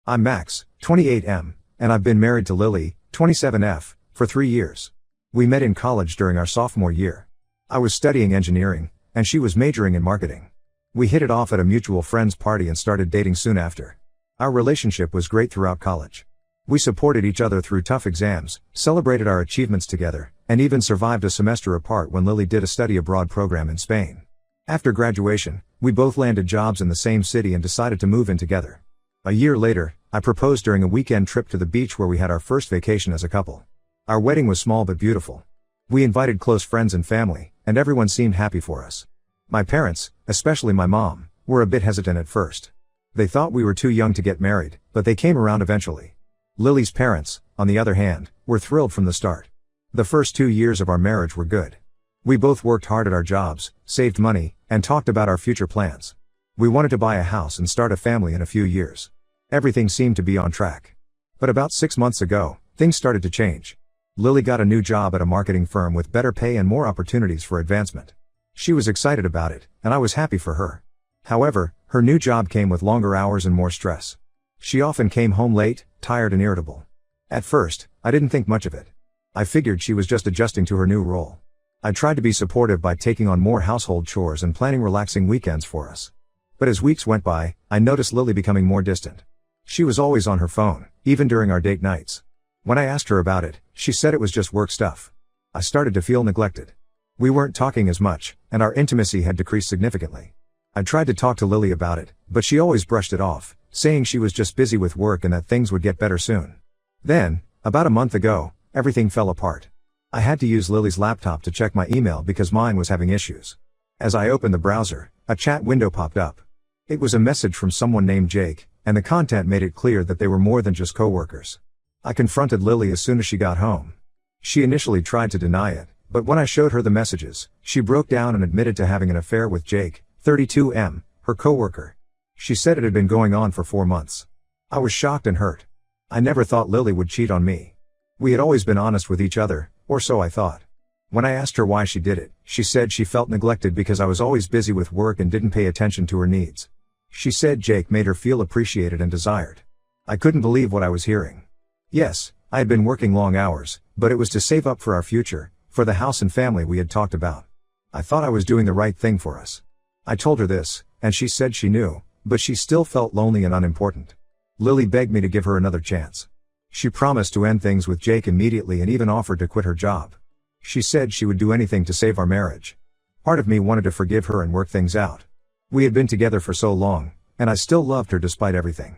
I'm Max, 28M, and I've been married to Lily, 27F, for 3 years. We met in college during our sophomore year. I was studying engineering, and she was majoring in marketing. We hit it off at a mutual friend's party and started dating soon after. Our relationship was great throughout college. We supported each other through tough exams, celebrated our achievements together, and even survived a semester apart when Lily did a study abroad program in Spain. After graduation, we both landed jobs in the same city and decided to move in together. A year later, I proposed during a weekend trip to the beach where we had our first vacation as a couple. Our wedding was small but beautiful. We invited close friends and family, and everyone seemed happy for us. My parents, especially my mom, were a bit hesitant at first. They thought we were too young to get married, but they came around eventually. Lily's parents, on the other hand, were thrilled from the start. The first 2 years of our marriage were good. We both worked hard at our jobs, saved money, and talked about our future plans. We wanted to buy a house and start a family in a few years. Everything seemed to be on track. But about 6 months ago, things started to change. Lily got a new job at a marketing firm with better pay and more opportunities for advancement. She was excited about it, and I was happy for her. However, her new job came with longer hours and more stress. She often came home late, tired and irritable. At first, I didn't think much of it. I figured she was just adjusting to her new role. I tried to be supportive by taking on more household chores and planning relaxing weekends for us. But as weeks went by, I noticed Lily becoming more distant. She was always on her phone, even during our date nights. When I asked her about it, she said it was just work stuff. I started to feel neglected. We weren't talking as much, and our intimacy had decreased significantly. I tried to talk to Lily about it, but she always brushed it off, saying she was just busy with work and that things would get better soon. Then, about a month ago, everything fell apart. I had to use Lily's laptop to check my email because mine was having issues. As I opened the browser, a chat window popped up. It was a message from someone named Jake, and the content made it clear that they were more than just coworkers. I confronted Lily as soon as she got home. She initially tried to deny it, but when I showed her the messages, she broke down and admitted to having an affair with Jake, 32M, her coworker. She said it had been going on for 4 months. I was shocked and hurt. I never thought Lily would cheat on me. We had always been honest with each other, or so I thought. When I asked her why she did it, she said she felt neglected because I was always busy with work and didn't pay attention to her needs. She said Jake made her feel appreciated and desired. I couldn't believe what I was hearing. Yes, I had been working long hours, but it was to save up for our future, for the house and family we had talked about. I thought I was doing the right thing for us. I told her this, and she said she knew, but she still felt lonely and unimportant. Lily begged me to give her another chance. She promised to end things with Jake immediately and even offered to quit her job. She said she would do anything to save our marriage. Part of me wanted to forgive her and work things out. We had been together for so long, and I still loved her despite everything.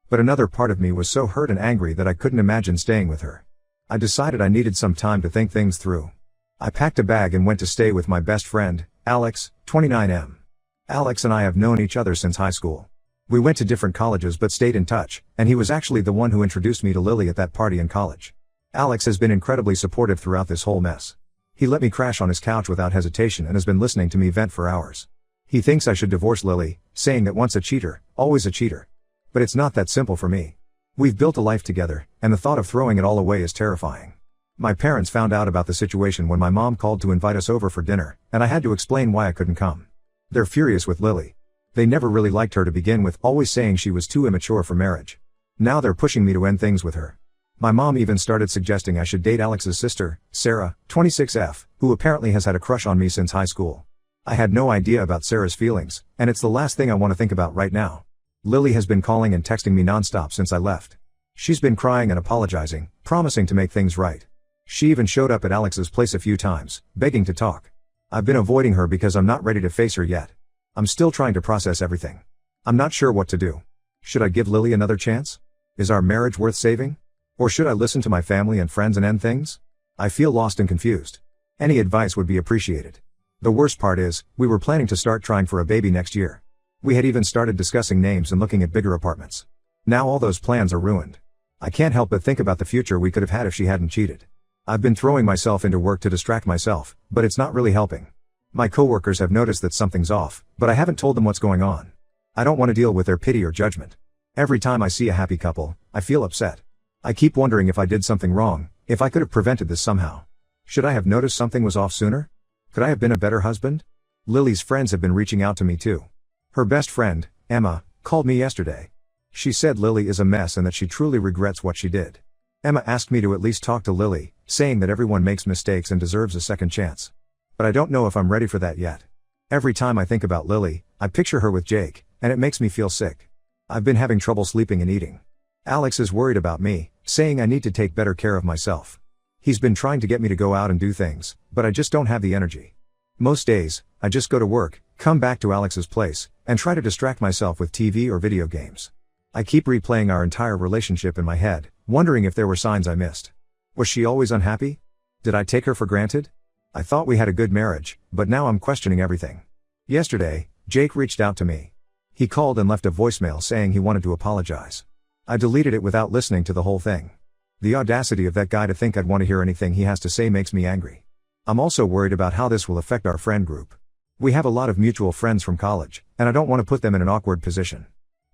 But another part of me was so hurt and angry that I couldn't imagine staying with her. I decided I needed some time to think things through. I packed a bag and went to stay with my best friend, Alex, 29M. Alex and I have known each other since high school. We went to different colleges but stayed in touch, and he was actually the one who introduced me to Lily at that party in college. Alex has been incredibly supportive throughout this whole mess. He let me crash on his couch without hesitation and has been listening to me vent for hours. He thinks I should divorce Lily, saying that once a cheater, always a cheater. But it's not that simple for me. We've built a life together, and the thought of throwing it all away is terrifying. My parents found out about the situation when my mom called to invite us over for dinner, and I had to explain why I couldn't come. They're furious with Lily. They never really liked her to begin with, always saying she was too immature for marriage. Now they're pushing me to end things with her. My mom even started suggesting I should date Alex's sister, Sarah, 26F, who apparently has had a crush on me since high school. I had no idea about Sarah's feelings, and it's the last thing I want to think about right now. Lily has been calling and texting me nonstop since I left. She's been crying and apologizing, promising to make things right. She even showed up at Alex's place a few times, begging to talk. I've been avoiding her because I'm not ready to face her yet. I'm still trying to process everything. I'm not sure what to do. Should I give Lily another chance? Is our marriage worth saving? Or should I listen to my family and friends and end things? I feel lost and confused. Any advice would be appreciated. The worst part is, we were planning to start trying for a baby next year. We had even started discussing names and looking at bigger apartments. Now all those plans are ruined. I can't help but think about the future we could have had if she hadn't cheated. I've been throwing myself into work to distract myself, but it's not really helping. My coworkers have noticed that something's off, but I haven't told them what's going on. I don't want to deal with their pity or judgment. Every time I see a happy couple, I feel upset. I keep wondering if I did something wrong, if I could have prevented this somehow. Should I have noticed something was off sooner? Could I have been a better husband? Lily's friends have been reaching out to me too. Her best friend, Emma, called me yesterday. She said Lily is a mess and that she truly regrets what she did. Emma asked me to at least talk to Lily, saying that everyone makes mistakes and deserves a second chance. But I don't know if I'm ready for that yet. Every time I think about Lily, I picture her with Jake, and it makes me feel sick. I've been having trouble sleeping and eating. Alex is worried about me, saying I need to take better care of myself. He's been trying to get me to go out and do things, but I just don't have the energy. Most days, I just go to work, come back to Alex's place, and try to distract myself with TV or video games. I keep replaying our entire relationship in my head, wondering if there were signs I missed. Was she always unhappy? Did I take her for granted? I thought we had a good marriage, but now I'm questioning everything. Yesterday, Jake reached out to me. He called and left a voicemail saying he wanted to apologize. I deleted it without listening to the whole thing. The audacity of that guy to think I'd want to hear anything he has to say makes me angry. I'm also worried about how this will affect our friend group. We have a lot of mutual friends from college, and I don't want to put them in an awkward position.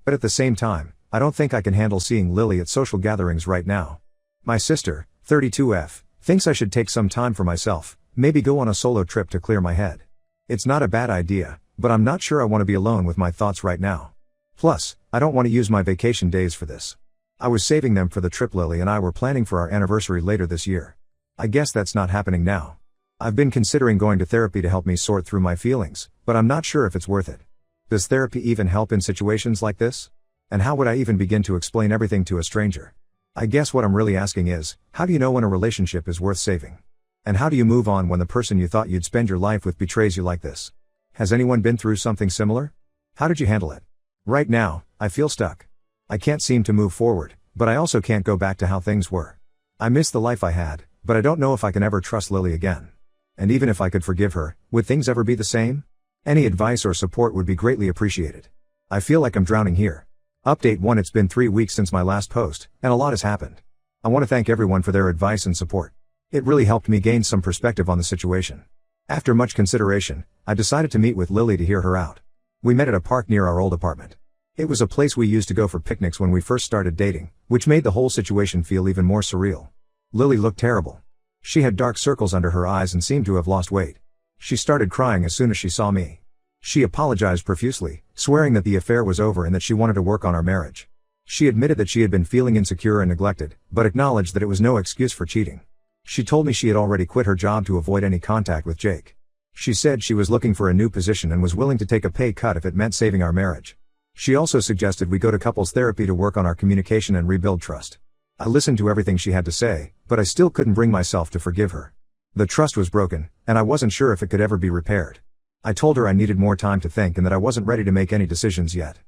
But at the same time, I don't think I can handle seeing Lily at social gatherings right now. My sister, 32F, thinks I should take some time for myself, maybe go on a solo trip to clear my head. It's not a bad idea, but I'm not sure I want to be alone with my thoughts right now. Plus, I don't want to use my vacation days for this. I was saving them for the trip Lily and I were planning for our anniversary later this year. I guess that's not happening now. I've been considering going to therapy to help me sort through my feelings, but I'm not sure if it's worth it. Does therapy even help in situations like this? And how would I even begin to explain everything to a stranger? I guess what I'm really asking is, how do you know when a relationship is worth saving? And how do you move on when the person you thought you'd spend your life with betrays you like this? Has anyone been through something similar? How did you handle it? Right now, I feel stuck. I can't seem to move forward, but I also can't go back to how things were. I miss the life I had, but I don't know if I can ever trust Lily again. And even if I could forgive her, would things ever be the same? Any advice or support would be greatly appreciated. I feel like I'm drowning here. Update 1: It's been 3 weeks since my last post, and a lot has happened. I want to thank everyone for their advice and support. It really helped me gain some perspective on the situation. After much consideration, I decided to meet with Lily to hear her out. We met at a park near our old apartment. It was a place we used to go for picnics when we first started dating, which made the whole situation feel even more surreal. Lily looked terrible. She had dark circles under her eyes and seemed to have lost weight. She started crying as soon as she saw me. She apologized profusely, swearing that the affair was over and that she wanted to work on our marriage. She admitted that she had been feeling insecure and neglected, but acknowledged that it was no excuse for cheating. She told me she had already quit her job to avoid any contact with Jake. She said she was looking for a new position and was willing to take a pay cut if it meant saving our marriage. She also suggested we go to couples therapy to work on our communication and rebuild trust. I listened to everything she had to say, but I still couldn't bring myself to forgive her. The trust was broken, and I wasn't sure if it could ever be repaired. I told her I needed more time to think and that I wasn't ready to make any decisions yet.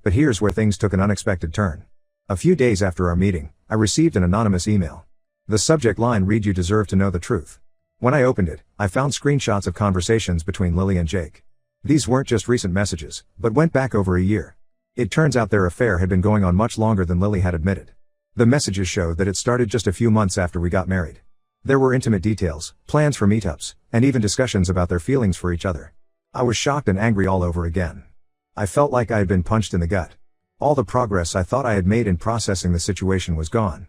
But here's where things took an unexpected turn. A few days after our meeting, I received an anonymous email. The subject line read, "You deserve to know the truth." When I opened it, I found screenshots of conversations between Lily and Jake. These weren't just recent messages, but went back over a year. It turns out their affair had been going on much longer than Lily had admitted. The messages showed that it started just a few months after we got married. There were intimate details, plans for meetups, and even discussions about their feelings for each other. I was shocked and angry all over again. I felt like I had been punched in the gut. All the progress I thought I had made in processing the situation was gone.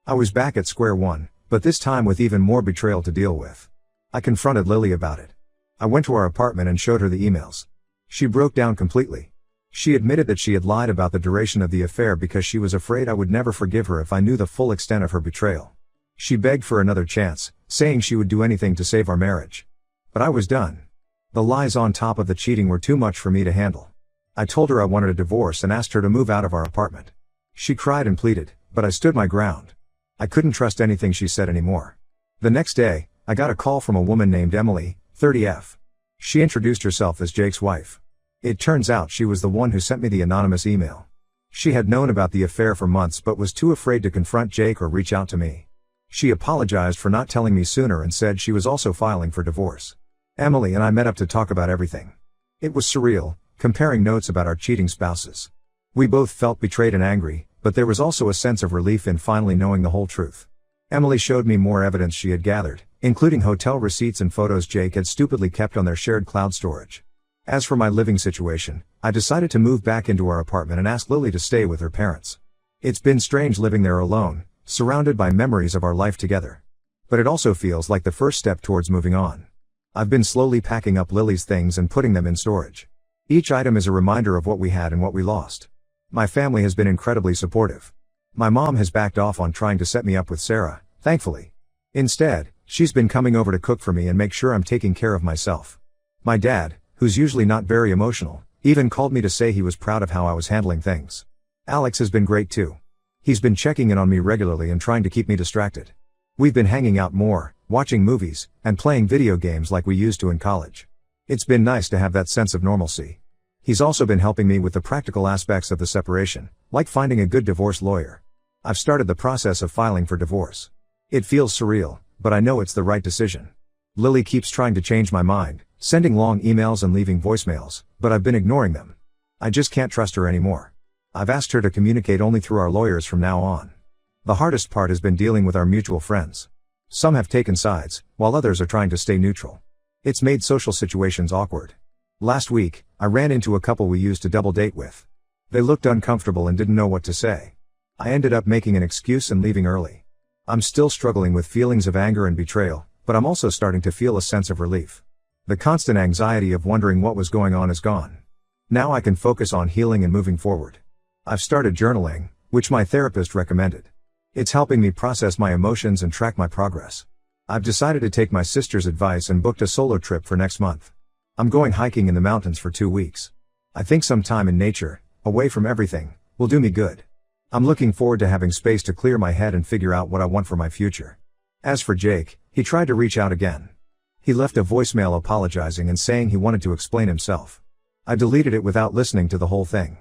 I was back at square one, but this time with even more betrayal to deal with. I confronted Lily about it. I went to our apartment and showed her the emails. She broke down completely. She admitted that she had lied about the duration of the affair because she was afraid I would never forgive her if I knew the full extent of her betrayal. She begged for another chance, saying she would do anything to save our marriage. But I was done. The lies on top of the cheating were too much for me to handle. I told her I wanted a divorce and asked her to move out of our apartment. She cried and pleaded, but I stood my ground. I couldn't trust anything she said anymore. The next day, I got a call from a woman named Emily, 30F. She introduced herself as Jake's wife. It turns out she was the one who sent me the anonymous email. She had known about the affair for months but was too afraid to confront Jake or reach out to me. She apologized for not telling me sooner and said she was also filing for divorce. Emily and I met up to talk about everything. It was surreal, comparing notes about our cheating spouses. We both felt betrayed and angry, but there was also a sense of relief in finally knowing the whole truth. Emily showed me more evidence she had gathered, including hotel receipts and photos Jake had stupidly kept on their shared cloud storage. As for my living situation, I decided to move back into our apartment and ask Lily to stay with her parents. It's been strange living there alone, surrounded by memories of our life together. But it also feels like the first step towards moving on. I've been slowly packing up Lily's things and putting them in storage. Each item is a reminder of what we had and what we lost. My family has been incredibly supportive. My mom has backed off on trying to set me up with Sarah, thankfully. Instead, she's been coming over to cook for me and make sure I'm taking care of myself. My dad, who's usually not very emotional, even called me to say he was proud of how I was handling things. Alex has been great too. He's been checking in on me regularly and trying to keep me distracted. We've been hanging out more, watching movies, and playing video games like we used to in college. It's been nice to have that sense of normalcy. He's also been helping me with the practical aspects of the separation, like finding a good divorce lawyer. I've started the process of filing for divorce. It feels surreal, but I know it's the right decision. Lily keeps trying to change my mind, sending long emails and leaving voicemails, but I've been ignoring them. I just can't trust her anymore. I've asked her to communicate only through our lawyers from now on. The hardest part has been dealing with our mutual friends. Some have taken sides, while others are trying to stay neutral. It's made social situations awkward. Last week, I ran into a couple we used to double date with. They looked uncomfortable and didn't know what to say. I ended up making an excuse and leaving early. I'm still struggling with feelings of anger and betrayal, but I'm also starting to feel a sense of relief. The constant anxiety of wondering what was going on is gone. Now I can focus on healing and moving forward. I've started journaling, which my therapist recommended. It's helping me process my emotions and track my progress. I've decided to take my sister's advice and booked a solo trip for next month. I'm going hiking in the mountains for 2 weeks. I think some time in nature, away from everything, will do me good. I'm looking forward to having space to clear my head and figure out what I want for my future. As for Jake, he tried to reach out again. He left a voicemail apologizing and saying he wanted to explain himself. I deleted it without listening to the whole thing.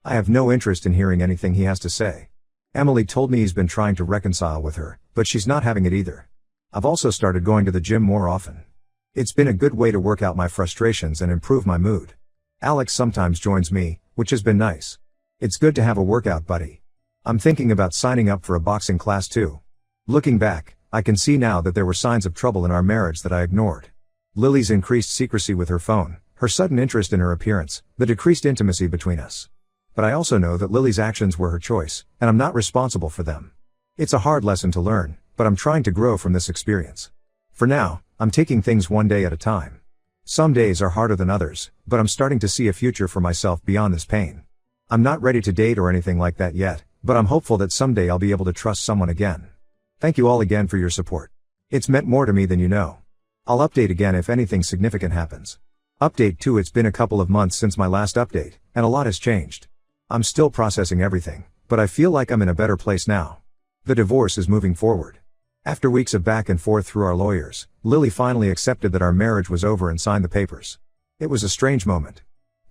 I have no interest in hearing anything he has to say. Emily told me he's been trying to reconcile with her, but she's not having it either. I've also started going to the gym more often. It's been a good way to work out my frustrations and improve my mood. Alex sometimes joins me, which has been nice. It's good to have a workout buddy. I'm thinking about signing up for a boxing class too. Looking back, I can see now that there were signs of trouble in our marriage that I ignored. Lily's increased secrecy with her phone, her sudden interest in her appearance, the decreased intimacy between us. But I also know that Lily's actions were her choice, and I'm not responsible for them. It's a hard lesson to learn, but I'm trying to grow from this experience. For now, I'm taking things one day at a time. Some days are harder than others, but I'm starting to see a future for myself beyond this pain. I'm not ready to date or anything like that yet, but I'm hopeful that someday I'll be able to trust someone again. Thank you all again for your support. It's meant more to me than you know. I'll update again if anything significant happens. Update 2. It's been a couple of months since my last update, and a lot has changed. I'm still processing everything, but I feel like I'm in a better place now. The divorce is moving forward. After weeks of back and forth through our lawyers, Lily finally accepted that our marriage was over and signed the papers. It was a strange moment.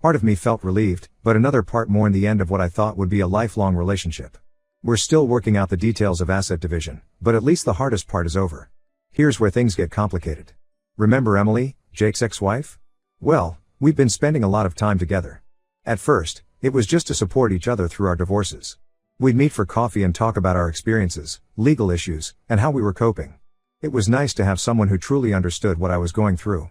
Part of me felt relieved, but another part mourned the end of what I thought would be a lifelong relationship. We're still working out the details of asset division, but at least the hardest part is over. Here's where things get complicated. Remember Emily, Jake's ex-wife? Well, we've been spending a lot of time together. At first, it was just to support each other through our divorces. We'd meet for coffee and talk about our experiences, legal issues, and how we were coping. It was nice to have someone who truly understood what I was going through.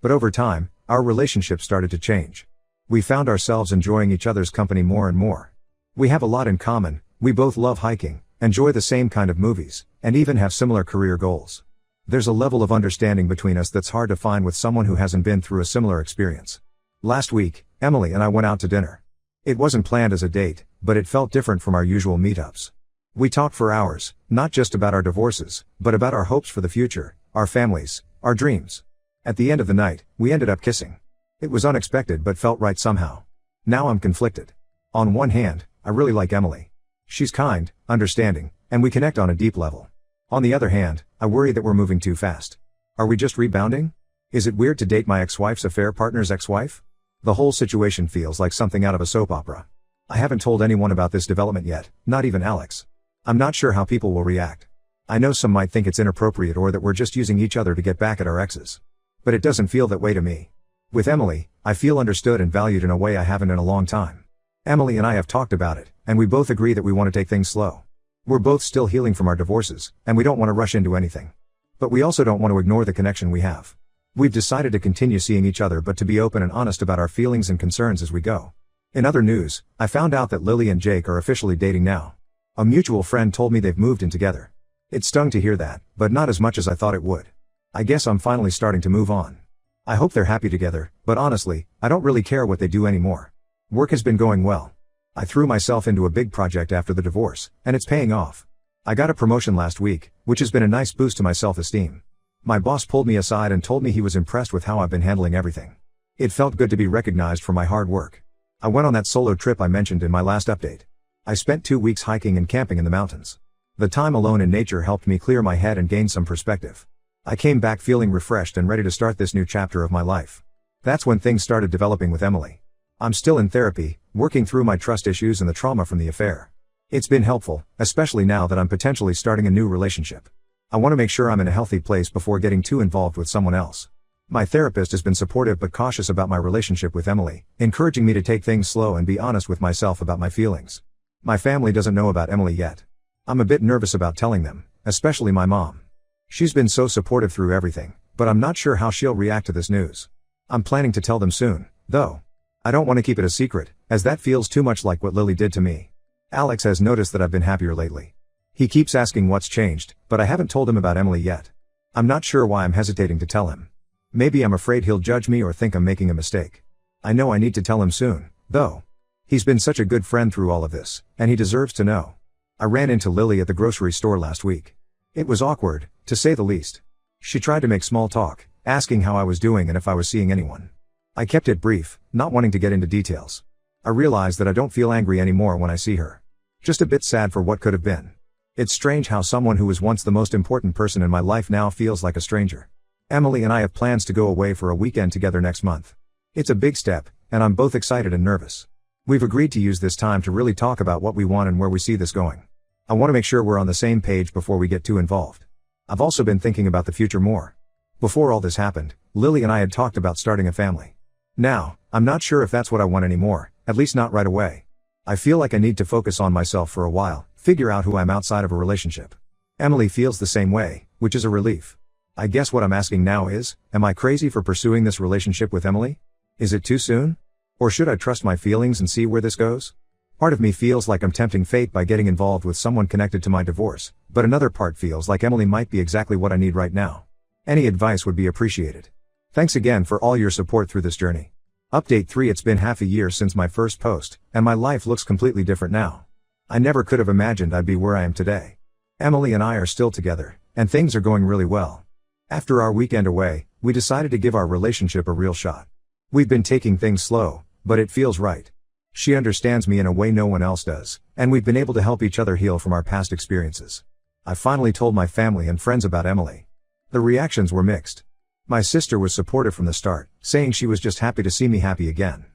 But over time, our relationship started to change. We found ourselves enjoying each other's company more and more. We have a lot in common, we both love hiking, enjoy the same kind of movies, and even have similar career goals. There's a level of understanding between us that's hard to find with someone who hasn't been through a similar experience. Last week, Emily and I went out to dinner. It wasn't planned as a date, but it felt different from our usual meetups. We talked for hours, not just about our divorces, but about our hopes for the future, our families, our dreams. At the end of the night, we ended up kissing. It was unexpected but felt right somehow. Now I'm conflicted. On one hand, I really like Emily. She's kind, understanding, and we connect on a deep level. On the other hand, I worry that we're moving too fast. Are we just rebounding? Is it weird to date my ex-wife's affair partner's ex-wife? The whole situation feels like something out of a soap opera. I haven't told anyone about this development yet, not even Alex. I'm not sure how people will react. I know some might think it's inappropriate or that we're just using each other to get back at our exes. But it doesn't feel that way to me. With Emily, I feel understood and valued in a way I haven't in a long time. Emily and I have talked about it, and we both agree that we want to take things slow. We're both still healing from our divorces, and we don't want to rush into anything. But we also don't want to ignore the connection we have. We've decided to continue seeing each other but to be open and honest about our feelings and concerns as we go. In other news, I found out that Lily and Jake are officially dating now. A mutual friend told me they've moved in together. It stung to hear that, but not as much as I thought it would. I guess I'm finally starting to move on. I hope they're happy together, but honestly, I don't really care what they do anymore. Work has been going well. I threw myself into a big project after the divorce, and it's paying off. I got a promotion last week, which has been a nice boost to my self-esteem. My boss pulled me aside and told me he was impressed with how I've been handling everything. It felt good to be recognized for my hard work. I went on that solo trip I mentioned in my last update. I spent 2 weeks hiking and camping in the mountains. The time alone in nature helped me clear my head and gain some perspective. I came back feeling refreshed and ready to start this new chapter of my life. That's when things started developing with Emily. I'm still in therapy, working through my trust issues and the trauma from the affair. It's been helpful, especially now that I'm potentially starting a new relationship. I want to make sure I'm in a healthy place before getting too involved with someone else. My therapist has been supportive but cautious about my relationship with Emily, encouraging me to take things slow and be honest with myself about my feelings. My family doesn't know about Emily yet. I'm a bit nervous about telling them, especially my mom. She's been so supportive through everything, but I'm not sure how she'll react to this news. I'm planning to tell them soon, though. I don't want to keep it a secret, as that feels too much like what Lily did to me. Alex has noticed that I've been happier lately. He keeps asking what's changed, but I haven't told him about Emily yet. I'm not sure why I'm hesitating to tell him. Maybe I'm afraid he'll judge me or think I'm making a mistake. I know I need to tell him soon, though. He's been such a good friend through all of this, and he deserves to know. I ran into Lily at the grocery store last week. It was awkward, to say the least. She tried to make small talk, asking how I was doing and if I was seeing anyone. I kept it brief, not wanting to get into details. I realized that I don't feel angry anymore when I see her. Just a bit sad for what could have been. It's strange how someone who was once the most important person in my life now feels like a stranger. Emily and I have plans to go away for a weekend together next month. It's a big step, and I'm both excited and nervous. We've agreed to use this time to really talk about what we want and where we see this going. I want to make sure we're on the same page before we get too involved. I've also been thinking about the future more. Before all this happened, Lily and I had talked about starting a family. Now, I'm not sure if that's what I want anymore, at least not right away. I feel like I need to focus on myself for a while, figure out who I'm outside of a relationship. Emily feels the same way, which is a relief. I guess what I'm asking now is, am I crazy for pursuing this relationship with Emily? Is it too soon? Or should I trust my feelings and see where this goes? Part of me feels like I'm tempting fate by getting involved with someone connected to my divorce, but another part feels like Emily might be exactly what I need right now. Any advice would be appreciated. Thanks again for all your support through this journey. Update 3. It's been half a year since my first post, and my life looks completely different now. I never could have imagined I'd be where I am today. Emily and I are still together, and things are going really well. After our weekend away, we decided to give our relationship a real shot. We've been taking things slow, but it feels right. She understands me in a way no one else does, and we've been able to help each other heal from our past experiences. I finally told my family and friends about Emily. The reactions were mixed. My sister was supportive from the start, saying she was just happy to see me happy again.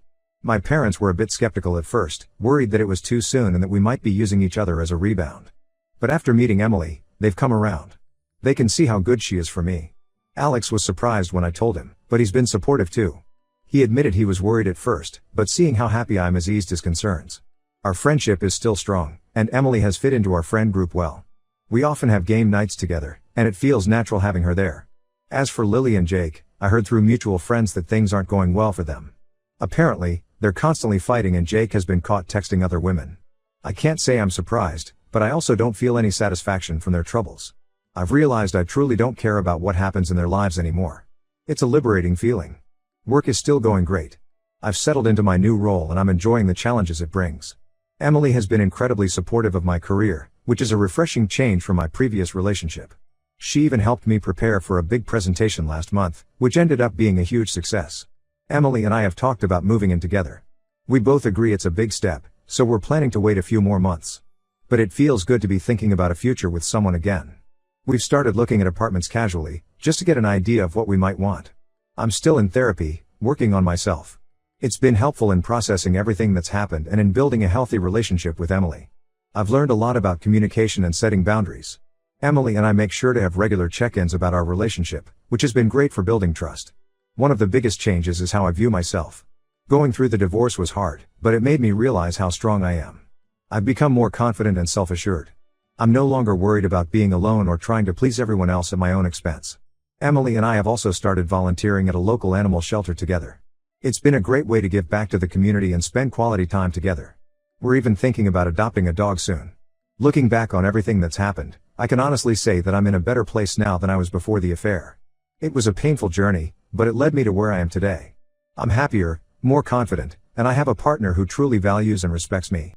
My parents were a bit skeptical at first, worried that it was too soon and that we might be using each other as a rebound. But after meeting Emily, they've come around. They can see how good she is for me. Alex was surprised when I told him, but he's been supportive too. He admitted he was worried at first, but seeing how happy I am has eased his concerns. Our friendship is still strong, and Emily has fit into our friend group well. We often have game nights together, and it feels natural having her there. As for Lily and Jake, I heard through mutual friends that things aren't going well for them. Apparently, they're constantly fighting and Jake has been caught texting other women. I can't say I'm surprised, but I also don't feel any satisfaction from their troubles. I've realized I truly don't care about what happens in their lives anymore. It's a liberating feeling. Work is still going great. I've settled into my new role and I'm enjoying the challenges it brings. Emily has been incredibly supportive of my career, which is a refreshing change from my previous relationship. She even helped me prepare for a big presentation last month, which ended up being a huge success. Emily and I have talked about moving in together. We both agree it's a big step, so we're planning to wait a few more months. But it feels good to be thinking about a future with someone again. We've started looking at apartments casually, just to get an idea of what we might want. I'm still in therapy, working on myself. It's been helpful in processing everything that's happened and in building a healthy relationship with Emily. I've learned a lot about communication and setting boundaries. Emily and I make sure to have regular check-ins about our relationship, which has been great for building trust. One of the biggest changes is how I view myself. Going through the divorce was hard, but it made me realize how strong I am. I've become more confident and self-assured. I'm no longer worried about being alone or trying to please everyone else at my own expense. Emily and I have also started volunteering at a local animal shelter together. It's been a great way to give back to the community and spend quality time together. We're even thinking about adopting a dog soon. Looking back on everything that's happened, I can honestly say that I'm in a better place now than I was before the affair. It was a painful journey, but it led me to where I am today. I'm happier, more confident, and I have a partner who truly values and respects me.